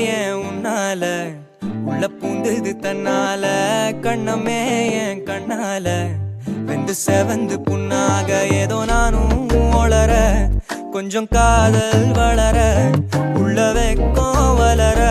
ஏன் உன்னால உள்ள பூந்தது தன்னால கண்ணமே என் கண்ணால வெந்து செவந்து புண்ணாக ஏதோ நானும் ஒளர கொஞ்சம் காதல் வளர உள்ள வெக்கம் வளர